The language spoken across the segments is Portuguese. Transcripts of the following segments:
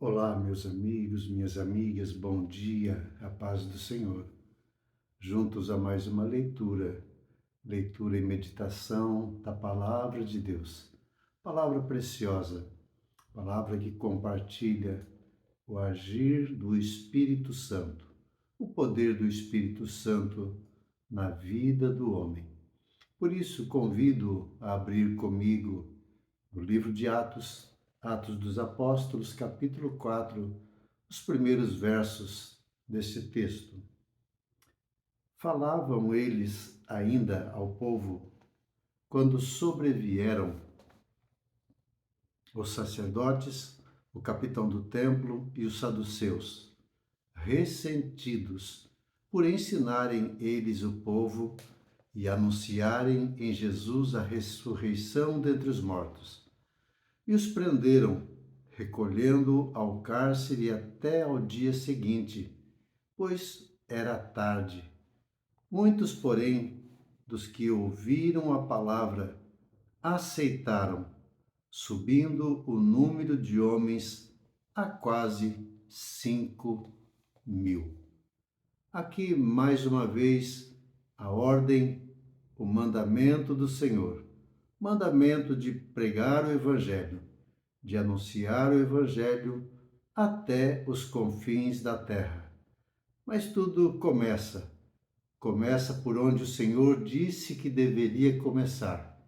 Olá, meus amigos, minhas amigas, bom dia, a paz do Senhor. Juntos a mais uma leitura e meditação da Palavra de Deus. Palavra preciosa, palavra que compartilha o agir do Espírito Santo, o poder do Espírito Santo na vida do homem. Por isso, convido a abrir comigo o livro de Atos, Atos dos Apóstolos, capítulo 4, os primeiros versos desse texto. Falavam eles ainda ao povo quando sobrevieram os sacerdotes, o capitão do templo e os saduceus, ressentidos por ensinarem eles o povo e anunciarem em Jesus a ressurreição dentre os mortos. E os prenderam, recolhendo ao cárcere até ao dia seguinte, pois era tarde. Muitos, porém, dos que ouviram a palavra, aceitaram, subindo o número de homens a quase 5.000. Aqui, mais uma vez, a ordem, o mandamento do Senhor, mandamento de pregar o Evangelho, de anunciar o Evangelho até os confins da terra. Mas tudo começa por onde o Senhor disse que deveria começar,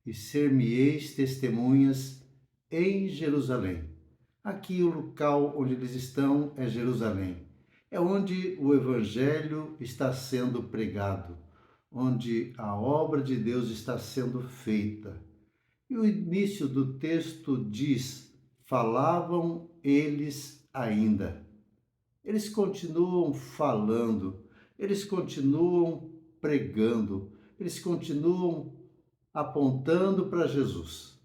e ser-me-eis testemunhas em Jerusalém. Aqui o local onde eles estão é Jerusalém. É onde o Evangelho está sendo pregado, onde a obra de Deus está sendo feita. E o início do texto diz: falavam eles ainda. Eles continuam falando, eles continuam pregando, eles continuam apontando para Jesus.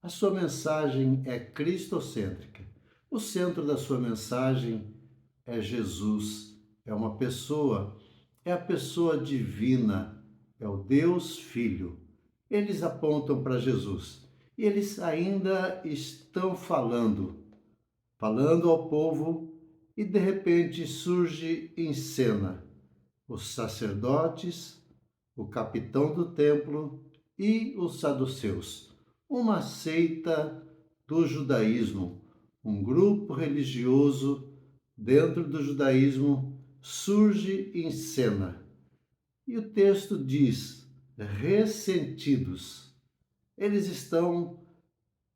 A sua mensagem é cristocêntrica. O centro da sua mensagem é Jesus, é uma pessoa, é a pessoa divina, é o Deus Filho. Eles apontam para Jesus e eles ainda estão falando ao povo, e de repente surge em cena os sacerdotes, o capitão do templo e os saduceus, uma seita do judaísmo, um grupo religioso dentro do judaísmo surge em cena. E o texto diz: ressentidos. Eles estão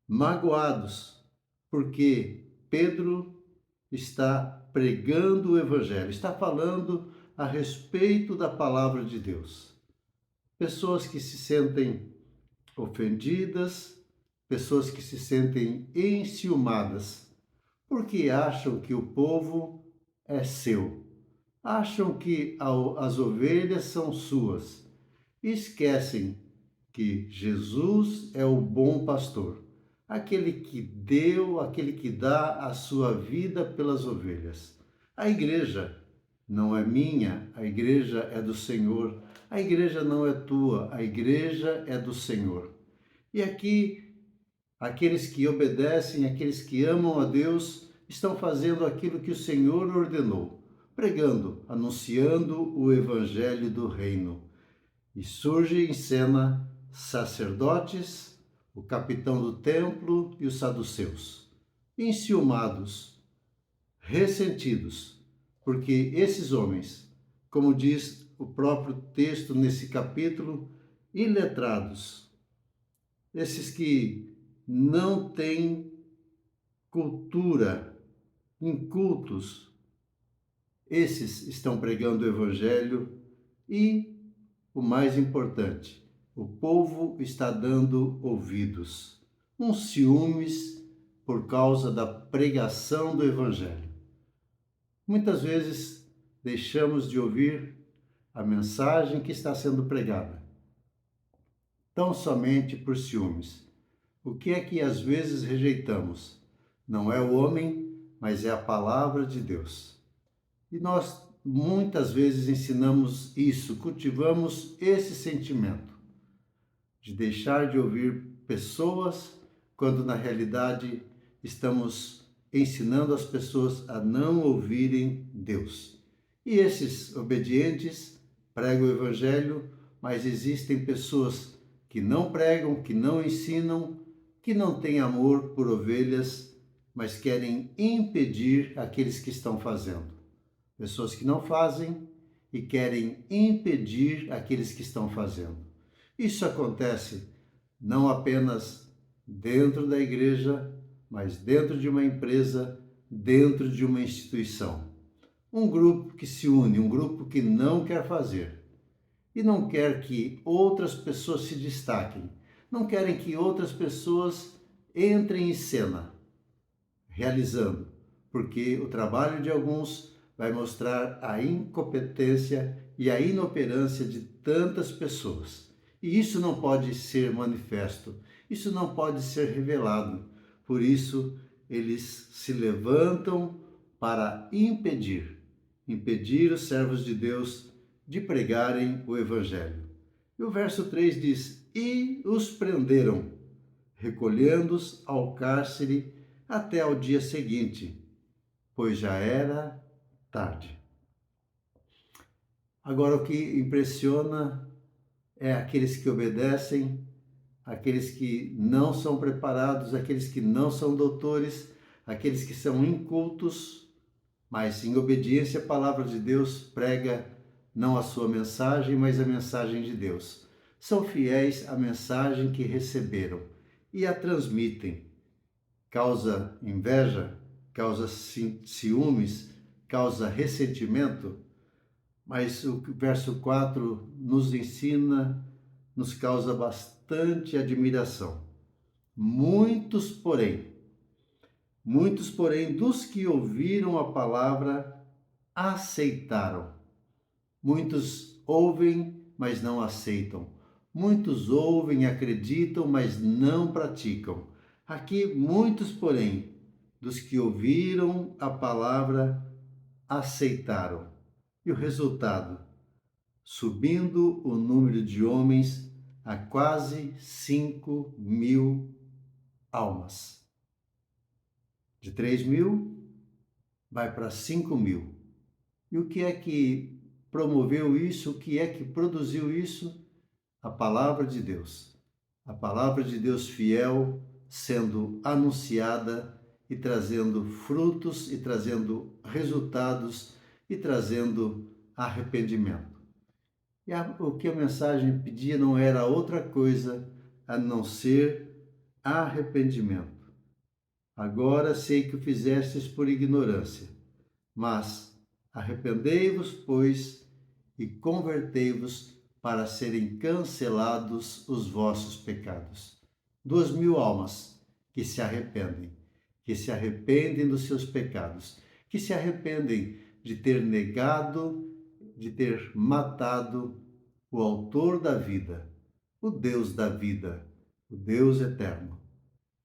magoados porque Pedro está pregando o Evangelho, está falando a respeito da palavra de Deus. Pessoas que se sentem ofendidas, pessoas que se sentem enciumadas, porque acham que o povo é seu, acham que as ovelhas são suas, e esquecem que Jesus é o bom pastor, aquele que dá a sua vida pelas ovelhas. A igreja não é minha, a igreja é do Senhor. A igreja não é tua, a igreja é do Senhor. E aqui, aqueles que obedecem, aqueles que amam a Deus, estão fazendo aquilo que o Senhor ordenou, pregando, anunciando o evangelho do reino. E surge em cena sacerdotes, o capitão do templo e os saduceus, enciumados, ressentidos, porque esses homens, como diz o próprio texto nesse capítulo, iletrados, esses que não têm cultura, incultos, esses estão pregando o evangelho e, o mais importante, o povo está dando ouvidos, uns ciúmes por causa da pregação do evangelho. Muitas vezes deixamos de ouvir a mensagem que está sendo pregada, tão somente por ciúmes. O que é que às vezes rejeitamos? Não é o homem, mas é a palavra de Deus. E nós muitas vezes ensinamos isso, cultivamos esse sentimento de deixar de ouvir pessoas, quando na realidade estamos ensinando as pessoas a não ouvirem Deus. E esses obedientes pregam o Evangelho, mas existem pessoas que não pregam, que não ensinam, que não têm amor por ovelhas, mas querem impedir aqueles que estão fazendo. Pessoas que não fazem e querem impedir aqueles que estão fazendo. Isso acontece não apenas dentro da igreja, mas dentro de uma empresa, dentro de uma instituição. Um grupo que se une, um grupo que não quer fazer e não quer que outras pessoas se destaquem, não querem que outras pessoas entrem em cena, realizando, porque o trabalho de alguns vai mostrar a incompetência e a inoperância de tantas pessoas. E isso não pode ser manifesto, isso não pode ser revelado. Por isso, eles se levantam para impedir os servos de Deus de pregarem o Evangelho. E o verso 3 diz: E os prenderam, recolhendo-os ao cárcere até ao dia seguinte, pois já era tarde. Agora, o que impressiona é aqueles que obedecem, aqueles que não são preparados, aqueles que não são doutores, aqueles que são incultos, mas em obediência à palavra de Deus, prega não a sua mensagem, mas a mensagem de Deus. São fiéis à mensagem que receberam e a transmitem. Causa inveja, causa ciúmes, causa ressentimento, mas o verso 4 nos ensina, nos causa bastante admiração. Muitos, porém, dos que ouviram a palavra, aceitaram. Muitos ouvem, mas não aceitam. Muitos ouvem, acreditam, mas não praticam. Aqui, muitos, porém, dos que ouviram a palavra, aceitaram. E o resultado? Subindo o número de homens a quase 5.000 almas. De 3.000, vai para 5.000. E o que é que promoveu isso? O que é que produziu isso? A palavra de Deus. A palavra de Deus fiel sendo anunciada e trazendo frutos e trazendo resultados e trazendo arrependimento. E o que a mensagem pedia não era outra coisa a não ser arrependimento. Agora sei que o fizestes por ignorância, mas arrependei-vos, pois, e convertei-vos para serem cancelados os vossos pecados. 2.000 almas que se arrependem dos seus pecados, que se arrependem de ter negado, de ter matado o autor da vida, o Deus da vida, o Deus eterno.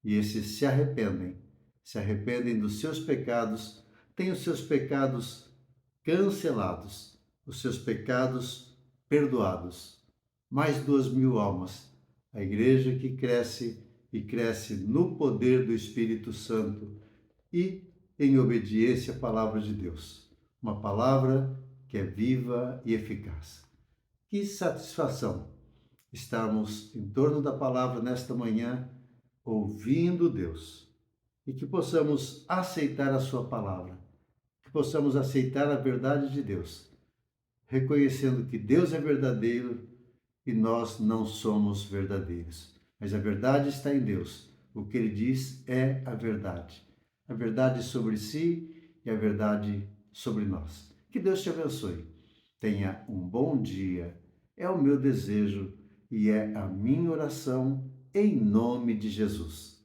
E esses se arrependem dos seus pecados, têm os seus pecados cancelados, os seus pecados perdoados. Mais 2.000 almas, a igreja que cresce e cresce no poder do Espírito Santo e em obediência à palavra de Deus. Uma palavra que é viva e eficaz. Que satisfação estarmos em torno da palavra nesta manhã, ouvindo Deus, e que possamos aceitar a sua palavra, que possamos aceitar a verdade de Deus, reconhecendo que Deus é verdadeiro e nós não somos verdadeiros. Mas a verdade está em Deus. O que Ele diz é a verdade. A verdade sobre si e a verdade sobre nós. Que Deus te abençoe. Tenha um bom dia. É o meu desejo e é a minha oração em nome de Jesus.